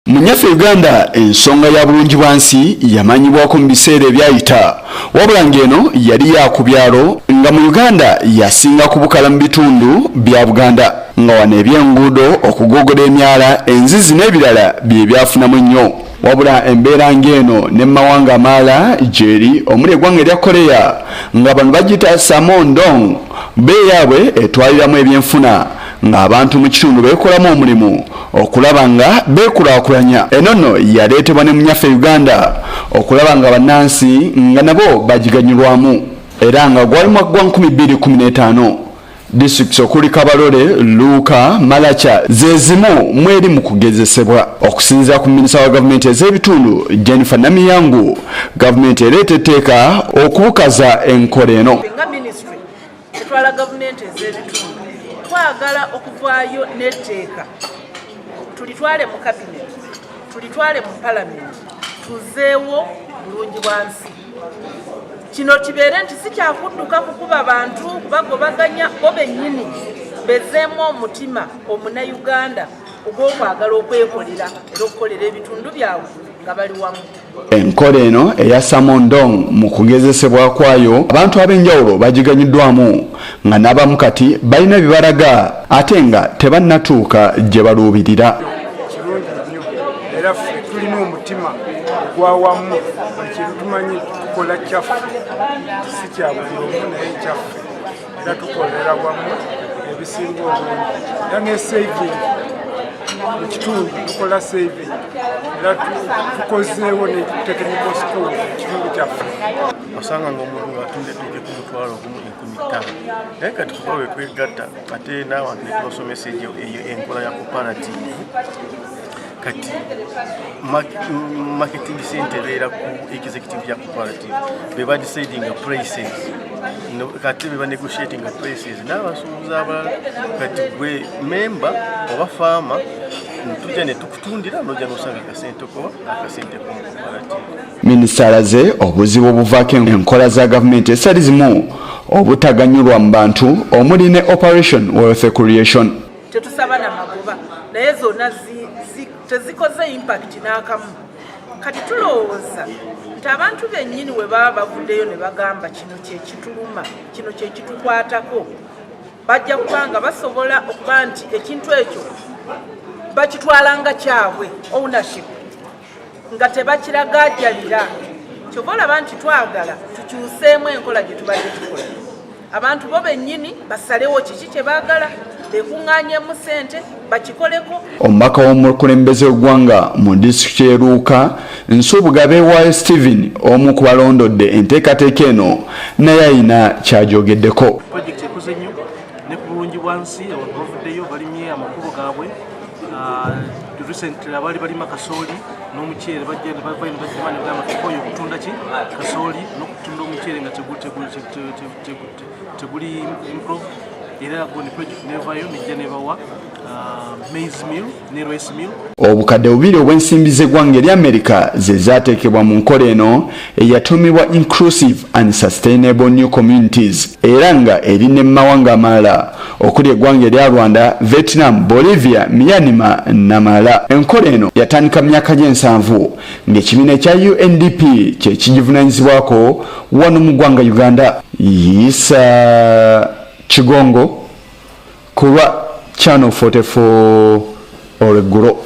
Munyaffe Uganda ensonga ya bulungibwansi yamanyibwako mu biseera ebyayita wabula ng'eno yali ya ku byalo nga mu Uganda yasinga kubukala mu bitundu bya Buganda nga wano eby'enguudo okugogoda emyala enzizi n'ebirala bye byafunamu nnyo wabula embeera ng'eno ne mawanga amalala gyeri omuli eggwanga erya Korea nga bano bagita Samondong beeyaabwe etwaliramu ebyenfuna ng'abantu mu kitundu beekolamu omulimu okulaba nga beekulaakulanya eno nno yaleetebwa ne munyaffe Uganda okulaba nga bannansi nga nabo bagiganyulwamu era nga gwali mwaka gwa 2015 disitulikiti okuli Kabalole, Luuka, Malacha ze zimu mu eri mu kugezesebwa okusinziira ku minisita wa gavumenti ez'ebitundu Jennifer Namiyangu gavumenti ereeta etteeka okubukaza enkola eno. Etwala gavumenti ez'ebitundu twagala okuvaayo n'etteeka tulitwale mu kabineti tulitwale mu palamenti tuzeewo bulungibwansi kino kibeere nti si kyakudduka kukuba bantu bagobaganya bo bennyini bezeemu omutima omunayuganda ogw'okwagala okwekolera era okukolera ebitundu byabwe nga bali wamu. Enkola eno eya Samondong mu kugezesebwa kwayo abantu ab'enjawulo bagiganyiddwamu nga n'abamu kati balina bye balaga ate nga tebannatuuka gye baluubirira. Kirungi nnyo era ffe tulina omutima gwa wamu buli kintu tumanyi tukola kyaffe si kya buli omu naye kyaffe era tukolera wamu ebisinga obungi era ne saving mu kitundu tukola saving era tukozeewo ne technical school mu kitundu kyaffe. Osanga ng'omuntu ng'atunda ettooke ku mutwalo gumu 15 naye kati kuba we twegatta ate n'abantu ne tubasomesa eyo enkola ya cooperative kati marketing center ebeera ku executive ya cooperative be badecidinga prices kati be banegotiatinga prices n'abasuubuzi abalala kati gwe memba oba faama tujja ne tukutundira n'ojja n'osanga akasente koba akasente ku cooperative. Minisita alaze obuzibu obuvaako enkola za gavumenti ezitali zimu obutaganyulwa mu bantu omuli ne Operation Wealth Creation. Tetusaba na magoba naye zonna tezikoze impact n'akamu kati tulowooza nti abantu bennyini we baba bavuddeyo ne bagamba kino kyekituluma kino kyekitukwatako bajja kubanga basobola okuba nti ekintu ekyo bakitwalanga kyabwe ownership nga tebakiragajjalira kyova olaba nti twagala tukyuseemu enkola gye tubadde tukola abantu bo bennyini basalewo kiki kye baagala bekuŋŋaanyemu ssente bakikoleko. Omubaka w'omukulembeze w'eggwanga mu disitulikiti y'e Luuka Nsubugabe wa Stephen omu ku balondodde enteekateeka eno naye ayina ky'agyogeddeko. Pulojekiti ekoze nnyo ne ku bulungibwansi abantu bavuddeyo balimye amakubo gaabwe recently abali balima kasooli n'omuceere bajja ne bava ne bagamba tukoye okutunda ki kasooli n'okutunda omuceere nga teguli improve era goni project nevayo nejja nebawa maize mill ne rice mill. Obukadde bubiri obw'ensimbi z'eggwanga eri America ze zaateekebwa mu nkola eno eyatumibwa Inclusive and Sustainable New Communities era nga eri ne mawanga amalala okuli eggwanga erya Rwanda, Vietnam, Bolivia, Myanmar n'amalala. Enkola eno yatandika mu myaka gye7 ng'ekibiina ekya UNDP kye kigivunaanyizibwako wano mu ggwanga Uganda. Isa Kigongo kulwa Channel 44 olweggulo.